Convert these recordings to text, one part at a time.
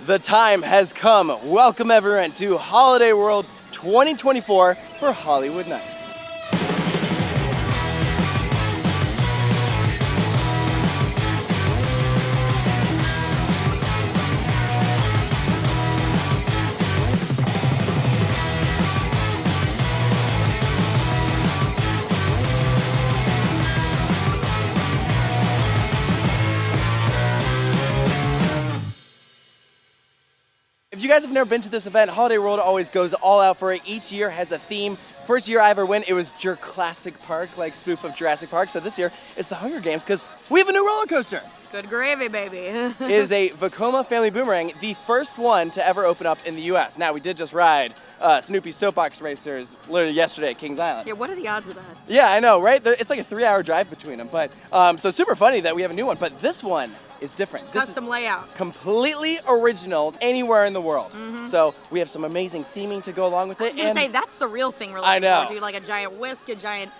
The time has come. Welcome everyone to Holiday World 2024 for Holiwood Nights. If you guys have never been to this event, Holiday World always goes all out for it. Each year has a theme. First year I ever went, it was Jurassic Park, like spoof of Jurassic Park. So this year it's the Hunger Games because we have a new roller coaster. Good gravy, baby. It is a Vekoma Family Boomerang, the first one to ever open up in the US. Now we did just ride Snoopy's Soapbox Racers literally yesterday at Kings Island. Yeah, what are the odds of that? Yeah, I know, right? It's like a 3-hour drive between them. But so super funny that we have a new one. But this one is different. This Custom is layout. completely original anywhere in the world. So we have some amazing theming to go along with it. I was gonna say that's the real thing we're looking I know. for, dude. Like a giant whisk, a giant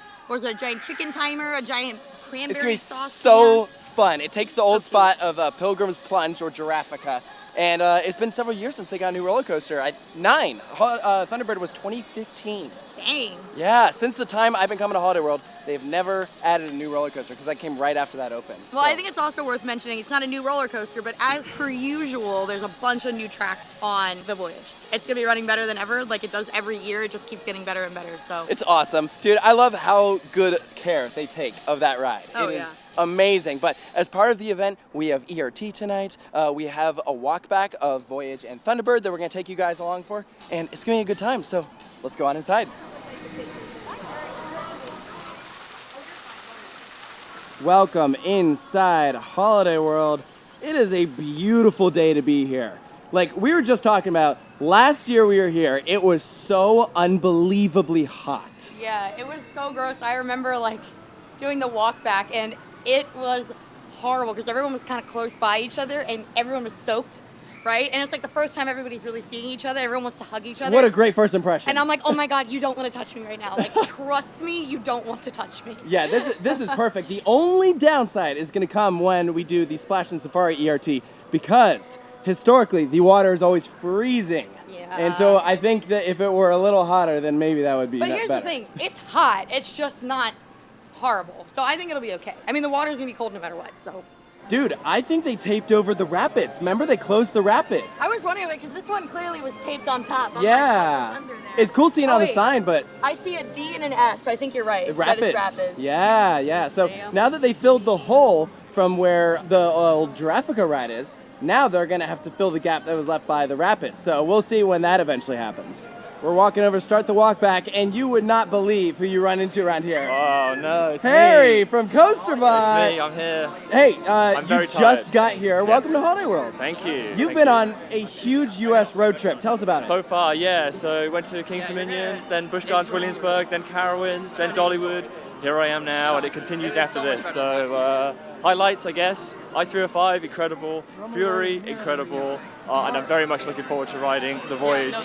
chicken timer, a giant cranberry It's gonna be sauce so can. fun. It takes the old spot of Pilgrim's Plunge or Giraffica. And it's been several years since they got a new roller coaster. 9. Thunderbird was 2015. Dang. Yeah, since the time I've been coming to Holiday World, they've never added a new roller coaster because I came right after that opened. Well, I think it's also worth mentioning it's not a new roller coaster, but as per usual, there's a bunch of new tracks on the Voyage. It's gonna be running better than ever, like it does every year. It just keeps getting better and better. So It's awesome. Dude, I love how good care they take of that ride. Oh, It yeah. is amazing. But as part of the event, we have ERT tonight. We have a walk back of Voyage and Thunderbird that we're gonna take you guys along for. And it's gonna be a good time, so let's go on inside. Welcome inside Holiday World. It is a beautiful day to be here. Like we were just talking about, last year we were here, it was so unbelievably hot. yeah, it was so gross. I remember like doing the walk back and it was horrible because everyone was kind of close by each other and everyone was soaked, right? And it's like the first time everybody's really seeing each other. Everyone wants to hug each other. What a great first impression. And I'm like, oh my God, you don't want to touch me right now. Like, trust me, you don't want to touch me. Yeah, this is perfect. The only downside is going to come when we do the Splashin Safari ERT because historically the water is always freezing. Yeah. And so I think that if it were a little hotter, then maybe that would be But here's better. the thing, it's hot. It's just not horrible. So I think it'll be okay. I mean, the water's gonna be cold no matter what, so. Dude, I think they taped over the rapids. Remember they closed the rapids? I was wondering, because this one clearly was taped on top. I'm Yeah. like, what was under there? It's cool seeing Oh, on the wait. sign, but I see a D and an S, so I think you're right. that rapids. it's rapids. Yeah. So Damn. now that they filled the hole from where the old Giraffica ride is, now they're gonna have to fill the gap that was left by the rapids. So we'll see when that eventually happens. We're walking over, start the walk back, and you would not believe who you run into around here. Oh no, it's Harry me. from Coasterbot. It's me, I'm here. Hey, I'm very you just tired. got here. Yes. Welcome to Holiday World. Thank you. You've Thank been you. on a huge U.S. road trip. Tell us about it. So far, yeah. So went to King's Dominion, then Busch Gardens, Williamsburg, then Carowinds, then Dollywood. Here I am now, and it continues after this. So highlights, I guess. I-305, incredible. Fury, incredible. And I'm very much looking forward to riding the Voyage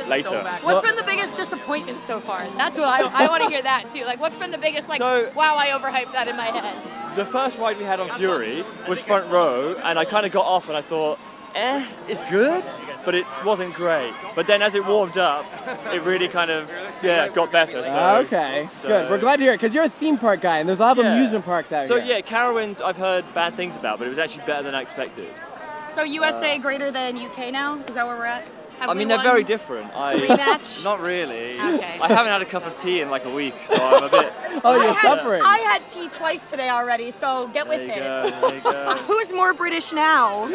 later. What's been the biggest disappointment so far? That's what I want to hear that too. Like, what's been the biggest, like, So- wow, I overhyped that in my head. The first ride we had on Fury was front row, and I kind of got off and I thought, it's good, but it wasn't great. But then as it warmed up, it really kind of, got better. So, Okay, good. We're glad to hear it, because you're a theme park guy, and there's a lot of Yeah. amusement parks out So here. yeah, Carowinds I've heard bad things about, but it was actually better than I expected. So USA greater than UK now? Is that where we're at? Have I we mean, they're won? very different. Rematch? Not really. Okay. I haven't had a cup of tea in like a week, so I'm a bit. Oh, you're suffering. I had tea twice today already, so get There with you it. go. There you go. Who's more British now?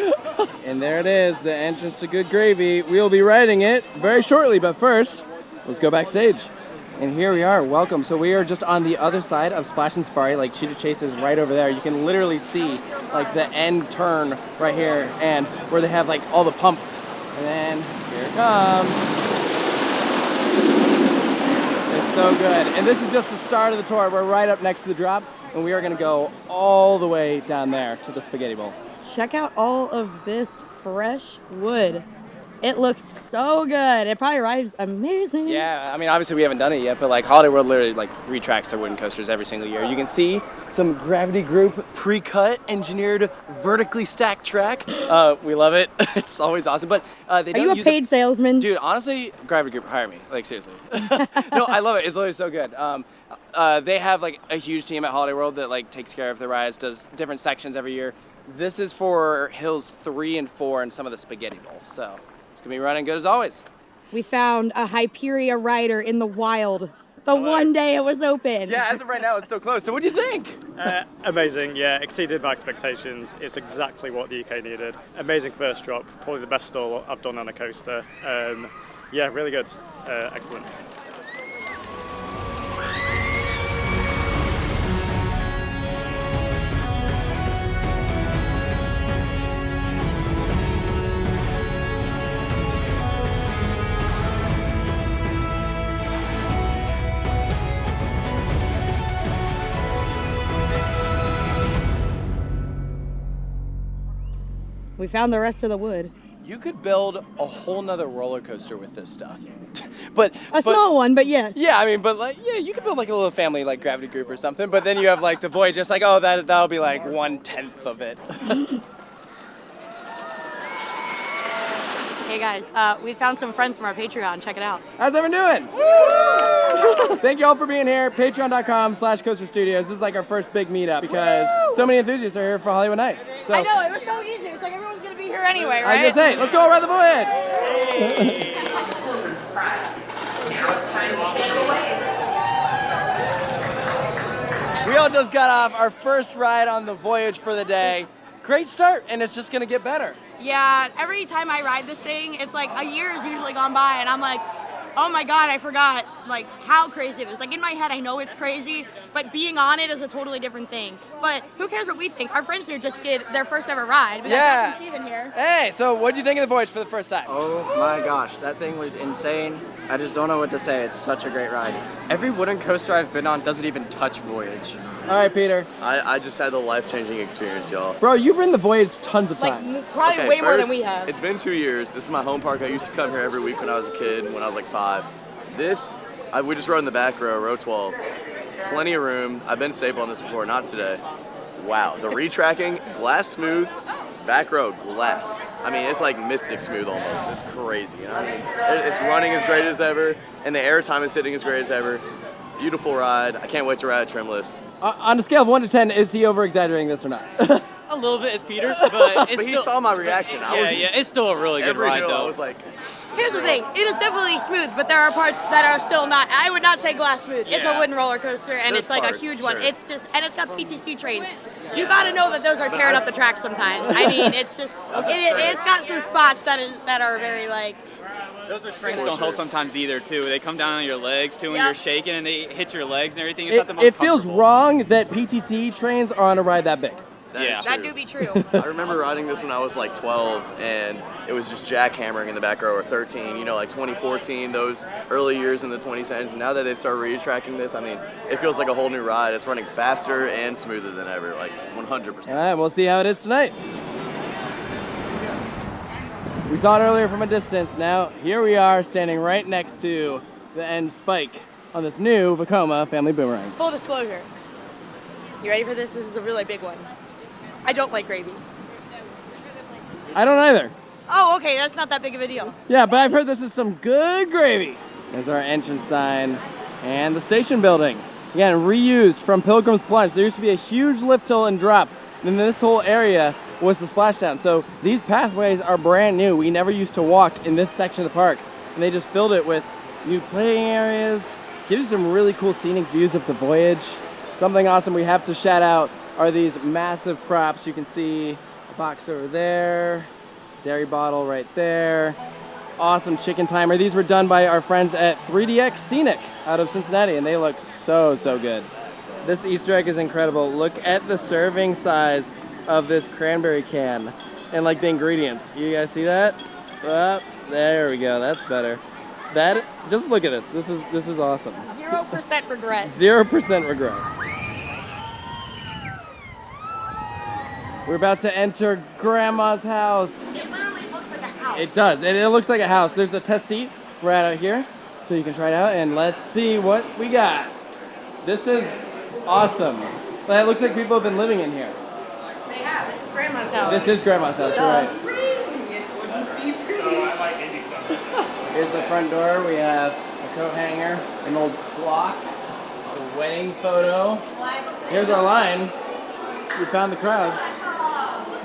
And there it is, the entrance to Good Gravy. We'll be riding it very shortly, but first, let's go backstage. And here we are, welcome. So we are just on the other side of Splashin Safari, like Cheetah Chase is right over there. You can literally see like the end turn right here and where they have like all the pumps. And then here it comes. It's so good. And this is just the start of the tour. We're right up next to the drop and we are gonna go all the way down there to the spaghetti bowl. Check out all of this fresh wood. It looks so good. It probably rides amazing. Yeah, I mean, obviously we haven't done it yet, but like Holiday World literally like retracts their wooden coasters every single year. You can see some Gravity Group pre-cut, engineered, vertically stacked track. We love it. It's always awesome. But they don't Are you a use paid salesman? Dude, honestly, Gravity Group, hire me. Like, seriously. No, I love it. It's literally so good. They have like a huge team at Holiday World that like takes care of the rides, does different sections every year. This is for Hills 3 and 4 and some of the Spaghetti Bowl. So it's gonna be running good as always. We found a Hyperia rider in the wild. The one day it was open. Yeah, as of right now, it's still closed. So what do you think? Amazing, yeah, exceeded my expectations. It's exactly what the UK needed. Amazing first drop, probably the best stall I've done on a coaster. Yeah, really good, excellent. We found the rest of the wood. You could build a whole nother roller coaster with this stuff. but A small one, but yes. Yeah, I mean, but like, yeah, you could build like a little family like Gravity Group or something. But then you have like the Voyage, just like, oh, that'll be like 1/10 of it. Hey guys, we found some friends from our Patreon. Check it out. How's everyone doing? Thank you all for being here. Patreon.com/coasterstudios. This is like our first big meetup because so many enthusiasts are here for Holiwood Nights. So I know, it was so easy. It's like everyone's gonna be here anyway, right? I was gonna say, let's go around the Voyage. Now it's time to sail away. We all just got off our first ride on the Voyage for the day. Great start, and it's just gonna get better. Yeah, every time I ride this thing, it's like a year is usually gone by, and I'm like, oh my god, I forgot like how crazy it is. Like in my head, I know it's crazy, but being on it is a totally different thing. But who cares what we think? Our friends here just did their first ever ride. We got Jack and Steven here. Hey, so what do you think of the Voyage for the first time? Oh my gosh, that thing was insane. I just don't know what to say. It's such a great ride. Every wooden coaster I've been on doesn't even touch Voyage. All right, Peter. I just had a life-changing experience, y'all. Bro, you've ridden the Voyage tons of Like times. probably Okay, way more than first, we have. It's been 2 years. This is my home park. I used to come here every week when I was a kid, when I was like 5. We just rode in the back row 12. Plenty of room. I've been stable on this before, not today. Wow, the retracking, glass smooth, back row glass. I mean, it's like Mystic smooth almost. It's crazy, you know what I mean? It's running as great as ever, and the airtime is hitting as great as ever. Beautiful ride. I can't wait to ride trimless. On a scale of 1 to 10, is he over-exaggerating this or not? A little bit as Peter, but it's But still. he saw my reaction. It's still a really good Every ride hill, though. I was like, Here's the thing, it is definitely smooth, but there are parts that are still not. I would not say glass smooth. It's a Yeah. wooden roller coaster, and There's it's like parts, a huge one. sure. It's just, and it's got PTC trains. You gotta know that those are tearing up the track sometimes. I mean, it's just, it's got some spots that are very like. Those restraints don't help sometimes either too. They come down on your legs too when Yep. you're shaking and they hit your legs and everything. It's not the most It feels comfortable. wrong that PTC trains are on a ride that big. that Yeah. is That true. do be true. I remember riding this when I was like 12, and it was just jackhammering in the back row, or 13, you know, like 2014, those early years in the 2010s. And now that they've started retracking this, I mean, it feels like a whole new ride. It's running faster and smoother than ever, like 100%. All right, we'll see how it is tonight. We saw it earlier from a distance. Now, here we are standing right next to the end spike on this new Vekoma Family Boomerang. Full disclosure. You ready for this? This is a really big one. I don't like gravy. I don't either. Oh, okay, that's not that big of a deal. Yeah, but I've heard this is some good gravy. There's our entrance sign and the station building. Again, reused from Pilgrim's Plunge. There used to be a huge lift hill and drop. And this whole area was the splashdown. So these pathways are brand new. We never used to walk in this section of the park. And they just filled it with new playing areas. Gives you some really cool scenic views of the Voyage. Something awesome we have to shout out are these massive props. You can see a box over there, dairy bottle right there. Awesome chicken timer. These were done by our friends at 3DX Scenic out of Cincinnati, and they look so good. This Easter egg is incredible. Look at the serving size of this cranberry can and like the ingredients. You guys see that? There we go. That's better. Just look at this. This is awesome. 0% regret. 0% regret. We're about to enter Grandma's house. It literally looks like a house. It does. It looks like a house. There's a test seat right out here, so you can try it out. And let's see what we got. This is awesome. But it looks like people have been living in here. They have. This is Grandma's house. This is Grandma's house, you're right. Here's the front door. We have a coat hanger, an old clock, a wedding photo. Here's our line. We found the crowds.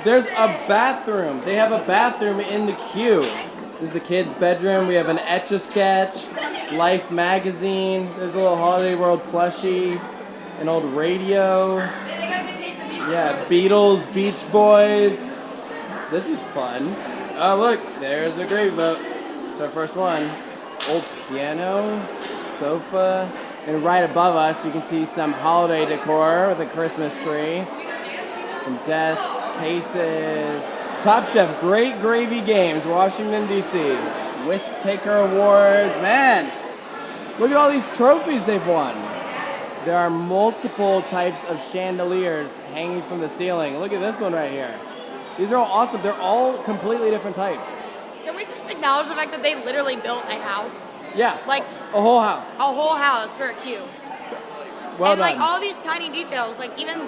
There's a bathroom. They have a bathroom in the queue. This is the kids' bedroom. We have an Etch-a-Sketch, Life magazine. There's a little Holiday World plushie, an old radio. Yeah, Beatles, Beach Boys. This is fun. Oh look, there's a gravy boat. It's our first one. Old piano, sofa, and right above us you can see some holiday decor with a Christmas tree. Some desks, cases. Top Chef Great Gravy Games, Washington, D.C. Whisk Taker Awards. Man, look at all these trophies they've won. There are multiple types of chandeliers hanging from the ceiling. Look at this one right here. These are all awesome. They're all completely different types. Can we just acknowledge the fact that they literally built a house? Yeah, Like a whole house. a whole house for a queue. Well and done. like all these tiny details, like even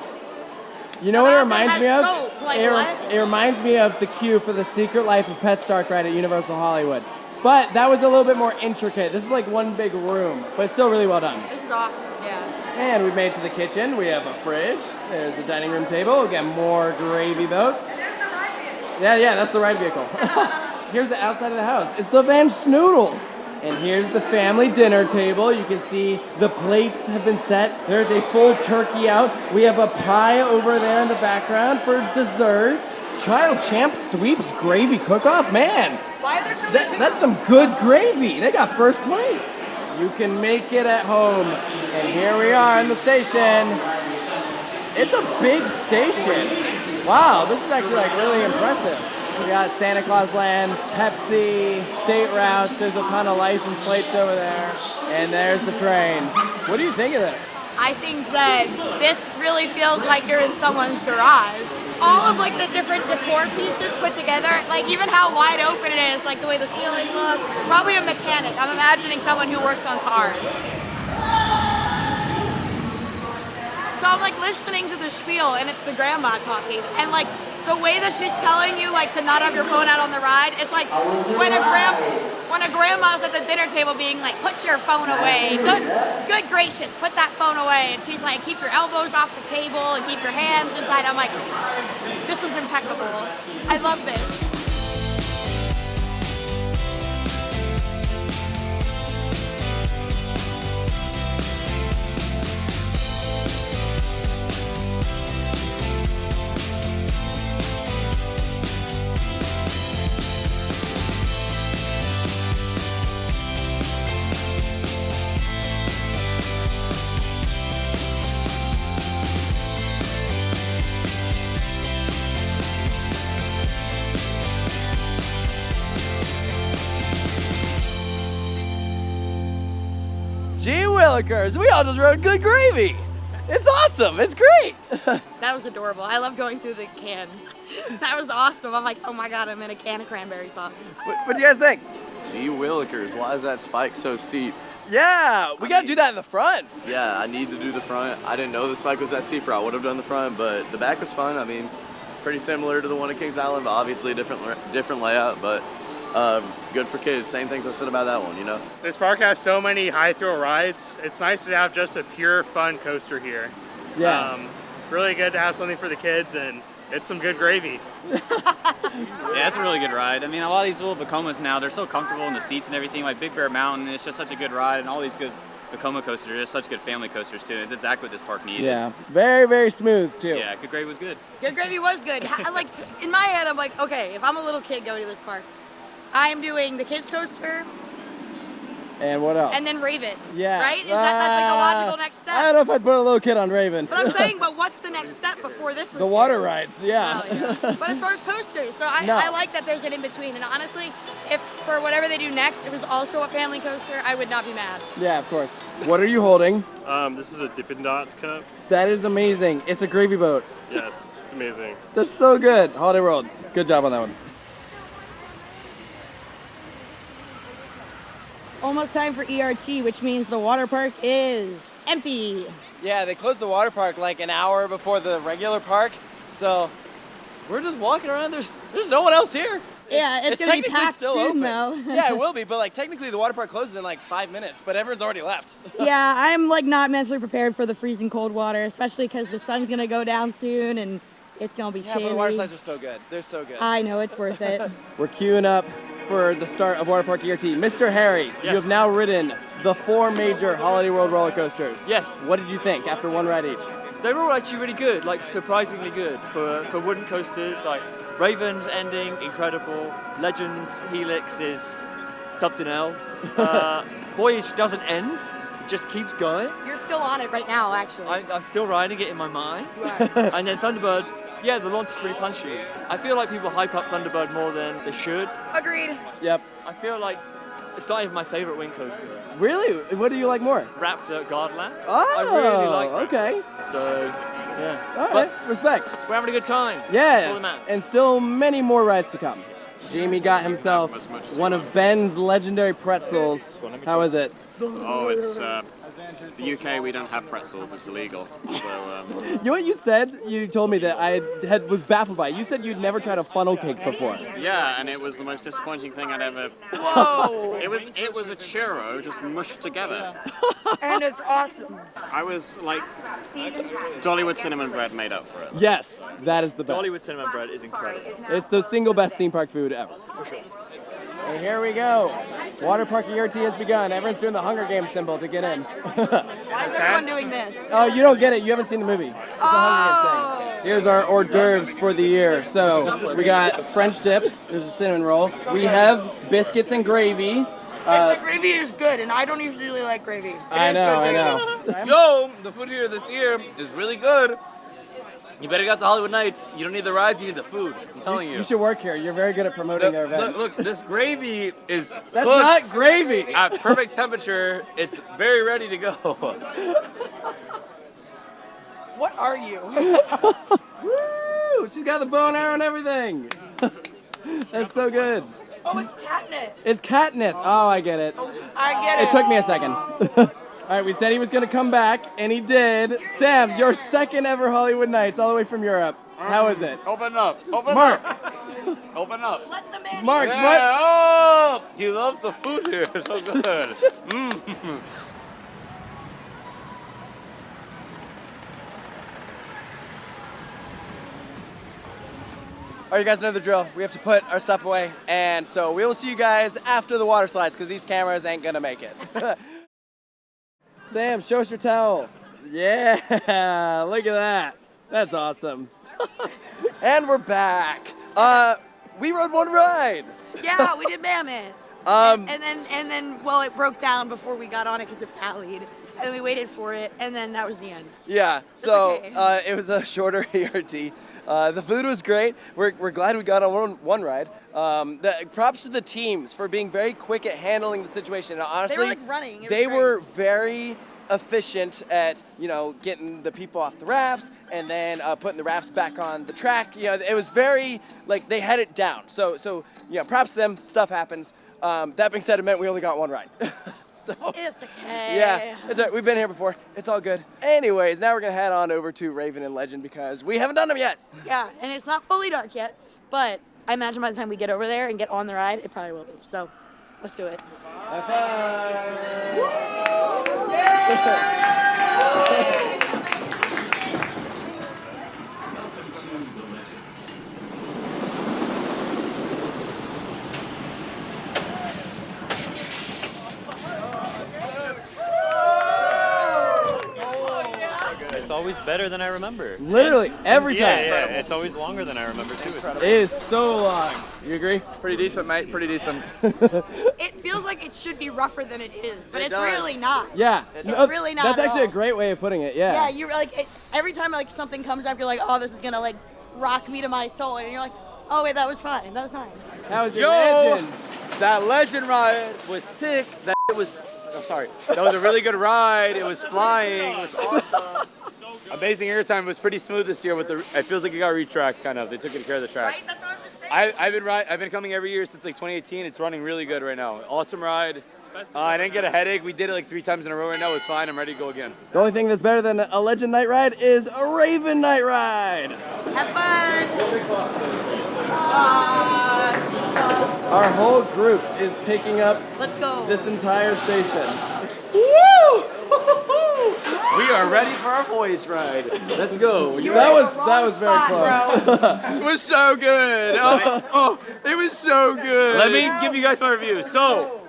You know what it bathroom reminds has me of? soap, like what? It reminds me of the queue for the Secret Life of Pets Dark ride at Universal Hollywood. But that was a little bit more intricate. This is like one big room, but it's still really well done. this is awesome. Yeah. And we've made it to the kitchen. We have a fridge. There's the dining room table. Again, more gravy boats. Yeah, that's the ride vehicle. Here's the outside of the house. It's the Van Snoodles. And here's the family dinner table. You can see the plates have been set. There's a full turkey out. We have a pie over there in the background for dessert. Child Champ Sweeps Gravy Cook-Off. Man, Why are there so many that's some good gravy. They got first place. You can make it at home. And here we are in the station. It's a big station. Wow, this is actually like really impressive. We got Santa Claus Land, Pepsi, state routes. There's a ton of license plates over there. And there's the trains. What do you think of this? I think that this really feels like you're in someone's garage. All of like the different decor pieces put together, like even how wide open it is, like the way the ceiling looks. Probably a mechanic. I'm imagining someone who works on cars. So I'm like listening to the spiel and it's the grandma talking and like the way that she's telling you like to not have your phone out on the ride, it's like when a grandma's at the dinner table being like, put your phone away. Good gracious, put that phone away. And she's like, keep your elbows off the table and keep your hands inside. I'm like, this is impeccable. I love this. Gee willikers, we all just rode good gravy. It's awesome, it's great. That was adorable. I love going through the can. That was awesome. I'm like, oh my God, I'm in a can of cranberry sauce. What do you guys think? Gee willikers, why is that spike so steep? Yeah, we gotta do that in the front. Yeah, I need to do the front. I didn't know the spike was that steep, or I would have done the front, but the back was fun. I mean, pretty similar to the one at Kings Island, but obviously a different layout, but good for kids. Same things I said about that one, you know? This park has so many high thrill rides. It's nice to have just a pure fun coaster here. Yeah. Really good to have something for the kids, and it's some good gravy. Yeah, it's a really good ride. I mean, a lot of these little Vekomas now, they're so comfortable in the seats and everything, like Big Bear Mountain. It's just such a good ride, and all these good Vekoma coasters are just such good family coasters, too. It's exactly what this park needed. Yeah, very, very smooth, too. Yeah, good gravy was good. Good gravy was good. Like in my head, I'm like, okay, if I'm a little kid going to this park, I am doing the kids coaster And what else? and then Raven. Yeah. Right? That's like a logical next step. I don't know if I'd put a little kid on Raven. But I'm saying, but what's the next step before this? Was The water here? rides, yeah. Oh, yeah. But as far as coasters, so I, No. I like that there's an in between. And honestly, if for whatever they do next, it was also a family coaster, I would not be mad. Yeah, of course. What are you holding? This is a Dippin' Dots cup. That is amazing. It's a gravy boat. Yes, it's amazing. That's so good. Holiday World, good job on that one. almost time for ERT, which means the water park is empty. Yeah, they closed the water park like an hour before the regular park, so we're just walking around. There's no one else here. Yeah, it's gonna be technically packed still soon, open. though. Yeah, it will be, but like technically the water park closes in like 5 minutes, but everyone's already left. Yeah, I'm like not mentally prepared for the freezing cold water, especially because the sun's gonna go down soon and it's gonna be Yeah, chilly. but the water slides are so good. They're so good. I know, it's worth it. We're queuing up for the start of Water Park ERT. Mr. Harry, you Yes. have now ridden the 4 major Holiday World roller coasters. Yes. What did you think after one ride each? They're all actually really good, like surprisingly good for wooden coasters. Like Raven's ending, incredible. Legends Helix is something else. Voyage doesn't end, it just keeps going. You're still on it right now, actually. I'm still riding it in my mind. And then Thunderbird, yeah, the launch is really punchy. I feel like people hype up Thunderbird more than they should. Agreed. Yep. I feel like it's not even my favorite wing coaster. Really? What do you like more? Raptor Godland. Oh, I really like Raptor. okay. So, yeah. All right, respect. We're having a good time. That's all Yeah, that matters. and still many more rides to come. Jamie got himself one of Ben's legendary pretzels. How is it? Oh, it's the UK. We don't have pretzels. It's illegal. So You know what you said? You told me that I was baffled by. You said you'd never tried a funnel cake before. yeah, and it was the most disappointing thing I'd ever. Whoa! It was a churro just mushed together. And it's awesome. I was like Dollywood cinnamon bread made up for it. Yes, that is the best. Dollywood cinnamon bread is incredible. It's the single best theme park food ever. For sure. And here we go. Water Park ERT has begun. Everyone's doing the Hunger Games symbol to get in. Why is everyone doing this? Oh, you don't get it. You haven't seen the movie. It's a Hunger Games thing. Here's our hors d'oeuvres for the year. So we got French dip. There's a cinnamon roll. We have biscuits and gravy. The gravy is good, and I don't usually like gravy. I know. Yo, the food here this year is really good. You better get to Holiwood Nights. You don't need the rides, you need the food. I'm telling you. You should work here. You're very good at promoting their event. Look, this gravy is That's cooked not gravy. at perfect temperature. It's very ready to go. What are you? Woo! She's got the bow and arrow and everything. That's so good. Oh, it's Katniss. It's Katniss. Oh, I get it. I get it. It took me a second. All right, we said he was going to come back, and he did. Sam, your second ever Holiwood Nights, all the way from Europe. How is it? Open up. Open Mark. up. Open up. Let the man Mark, Yeah, what? oh, he loves the food here. It's so good. All right, you guys know the drill. We have to put our stuff away, and so we will see you guys after the water slides, because these cameras ain't going to make it. Sam, show us your towel. Yeah, look at that. That's awesome. And we're back. We rode one ride. Yeah, we did Mammoth. And then, well, it broke down before we got on it because it pallied. And we waited for it, and then that was the end. Yeah, so okay. it was a shorter ERT. The food was great. We're glad we got on one ride. Props to the teams for being very quick at handling the situation. And honestly, They were like running. It was they great. were very efficient at getting the people off the rafts and then putting the rafts back on the track. It was very like they had it down. So props to them. Stuff happens. That being said, it meant we only got one ride. So, It's okay. yeah, it's all right. We've been here before. It's all good. Anyways, now we're gonna head on over to Raven and Legend because we haven't done them yet. Yeah, and it's not fully dark yet, but I imagine by the time we get over there and get on the ride, it probably will be. So, let's do it. High five! It's always better than I remember. Literally, every time. Yeah, it's always longer than I remember, too. It is so long. You agree? Pretty decent, mate. Pretty decent. It feels like it should be rougher than it is, but it's really not. Yeah. It's really not That's at actually all. a great way of putting it, yeah. Yeah, you're like, every time like something comes up, you're like, oh, this is gonna like rock me to my soul, and you're like, oh wait, that was fine. That was fine. How was your Legend? That Legend ride was sick. That was a really good ride. It was flying. It was awesome. Amazing airtime. It was pretty smooth this year. It feels like it got retracked, kind of. They took care of the track. Right? That's what I was just I've been coming every year since like 2018. It's running really good right now. Awesome ride. I didn't get a headache. We did it like 3 times in a row right now. It's fine. I'm ready to go again. The only thing that's better than a Legend Night Ride is a Raven Night Ride. Have fun. Our whole group is taking up Let's go. this entire station. Woo! We are ready for our Voyage ride. Let's go. That was very close. It was so good. Oh, it was so good. Let me give you guys my review. So,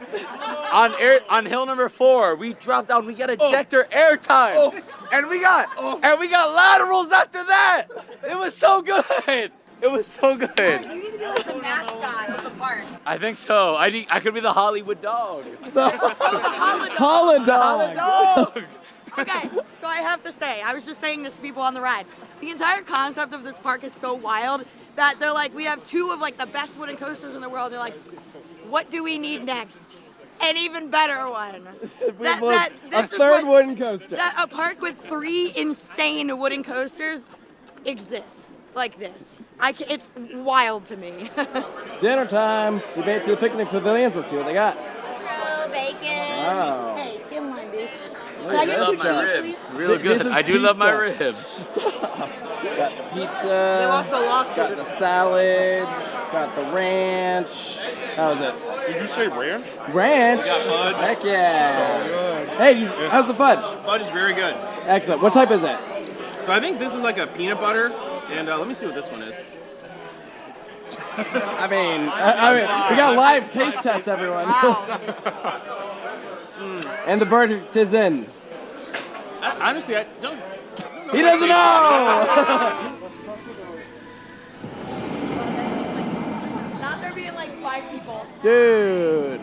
on hill number 4, we dropped down. We got ejector airtime, and we got laterals after that. It was so good. It was so good. You need to be like the mascot of the park. I think so. I could be the Hollywood dog. The Holodog. Okay, so I have to say, I was just saying this to people on the ride. The entire concept of this park is so wild that they're like, we have 2 of like the best wooden coasters in the world. They're like, what do we need next? An even better one. A third wooden coaster. That a park with 3 insane wooden coasters exists like this. It's wild to me. Dinner time. We made it to the picnic pavilions. Let's see what they got. Churro, bacon. Wow. Hey, give me mine, bitch. Can I get some cheese, please? Real good. I do love my ribs. Got the pizza. They lost the lawsuit. Got the salad. Got the ranch. How was it? Did you say ranch? Ranch? We got fudge. Heck yeah. So good. Hey, how's the fudge? Fudge is very good. Excellent. What type is it? So I think this is like a peanut butter, and let me see what this one is. I mean, we got live taste test, everyone. And the verdict is in. Honestly, I don't know. He doesn't know! Not there being like 5 people. Dude,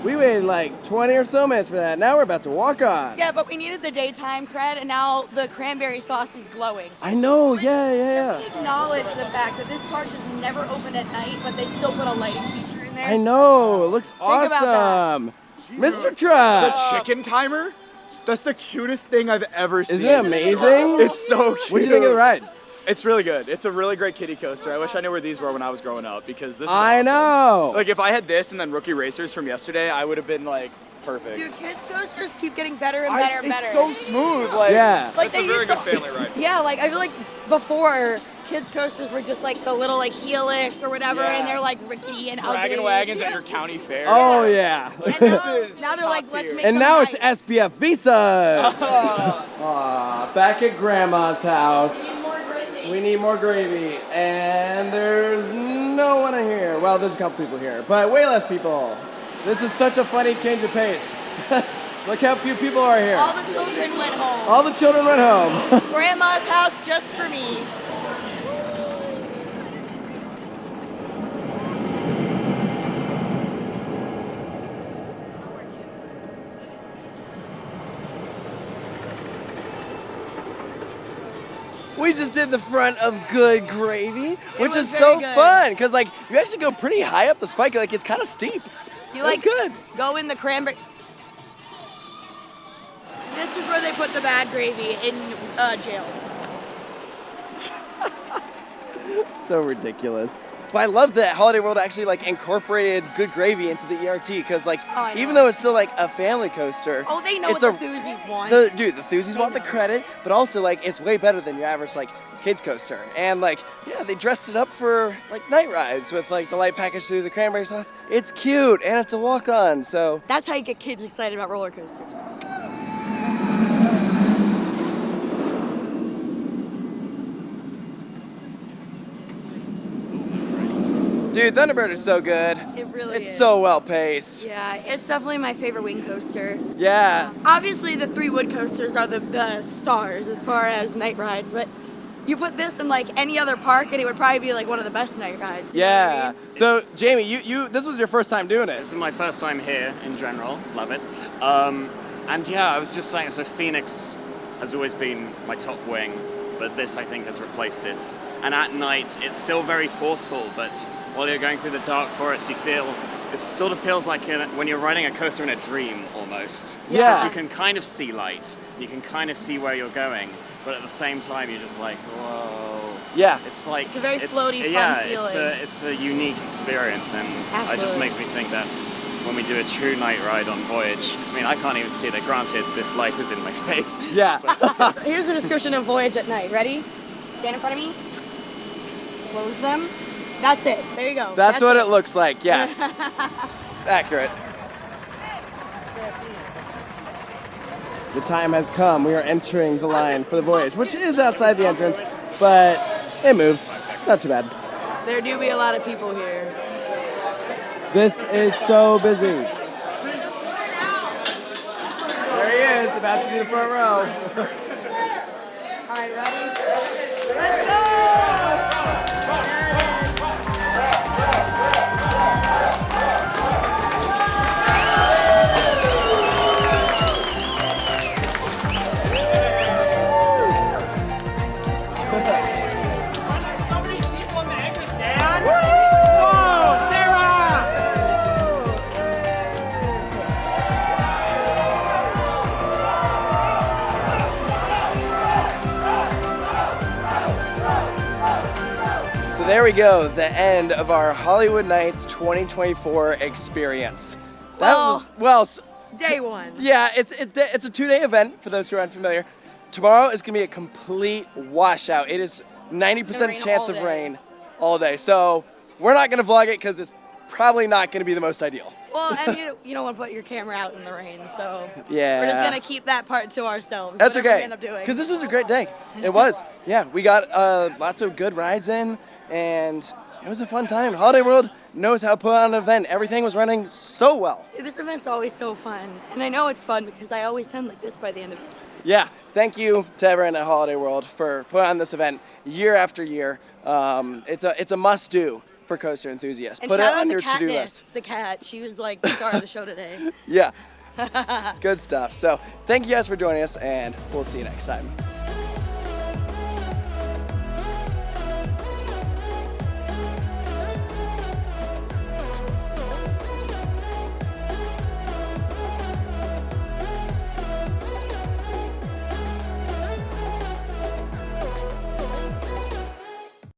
we waited like 20 or so minutes for that. Now we're about to walk on. Yeah, but we needed the daytime cred, and now the cranberry sauce is glowing. I know, yeah. We acknowledge the fact that this park is never open at night, but they still put a lighting feature in there. I know, it looks Think about awesome. Mr. Truck. The chicken timer? That's the cutest thing I've ever seen. Isn't it amazing? It's so cute. What do you think of the ride? It's really good. It's a really great kiddie coaster. I wish I knew where these were when I was growing up because this is I awesome. know. Like if I had this and then Rookie Racers from yesterday, I would have been like perfect. Dude, kids coasters keep getting better and better and better. It's so smooth. Like, yeah. Like It's a very good family ride. Yeah, like I feel like before kids coasters were just like the little like Helix or whatever, Yeah. and they're like rickety and Dragon ugly. wagons at your county fair. Oh, yeah. And now they're like, let's make And them now nice. it's SPF visas. Aw, back at Grandma's house. We need more gravy. And there's no one in here. Well, there's a couple people here, but way less people. This is such a funny change of pace. Look how few people are here. All the children went home. All the children went home. Grandma's house just for me. We just did the front of Good Gravy, which was is so very good. fun because like you actually go pretty high up the spike. Like it's kind of steep. You That's like good. go in the cranberry. This is where they put the bad gravy in jail. So ridiculous. But I love that Holiday World actually like incorporated Good Gravy into the ERT because like I know. even though it's still like a family coaster. Oh, they know it's what the Thuzies want. The Thuzies want the credit, but also like it's way better than your average like kids coaster. And like yeah, they dressed it up for like night rides with like the light package through the cranberry sauce. It's cute and it's a walk on. So That's how you get kids excited about roller coasters. dude, Thunderbird is so good. It really is. It's so well paced. Yeah, it's definitely my favorite wing coaster. Yeah. Obviously, the 3 wood coasters are the stars as far as night rides, but you put this in like any other park and it would probably be like one of the best night rides. You know what I Yeah. mean? So Jamie, you this was your first time doing it. This is my first time here in general. Love it. And yeah, I was just saying, so Phoenix has always been my top wing, but this I think has replaced it. And at night, it's still very forceful, but while you're going through the dark forest, it sort of feels like when you're riding a coaster in a dream almost. Yeah. Because you can kind of see light, you can kind of see where you're going, but at the same time, you're just like, whoa. Yeah. It's like It's a very floaty, fun feeling. It's a unique experience, and it Absolutely. just makes me think that when we do a true night ride on Voyage, I mean, I can't even see it. Granted, this light is in my face. Yeah. Here's a description of Voyage at night. Ready? Stand in front of me. Close them. That's it. There you go. That's what it looks like, yeah. Accurate. The time has come. We are entering the line for the Voyage, which is outside the entrance, but it moves. Not too bad. There do be a lot of people here. This is so busy. There he is, about to do the front row. All right, ready? Let's go! So there we go, the end of our Holiwood Nights 2024 experience. Day one. Yeah, it's a 2-day event for those who are unfamiliar. Tomorrow is gonna be a complete washout. It is 90% chance of rain all day. So we're not gonna vlog it because it's probably not gonna be the most ideal. Well, and you don't want to put your camera out in the rain, so Yeah. we're just gonna keep that part to ourselves. That's whatever okay, we end up doing. because this was a great day. It was. Yeah, we got lots of good rides in, and it was a fun time. Holiday World knows how to put on an event. Everything was running so well. Dude, this event's always so fun, and I know it's fun because I always sound like this by the end of it. Yeah, thank you to everyone at Holiday World for putting on this event year after year. It's a must-do for coaster enthusiasts. And Put it shout out on to your to-do Katniss, list. the cat. She was like the star of the show today. Yeah, good stuff. So thank you guys for joining us, and we'll see you next time.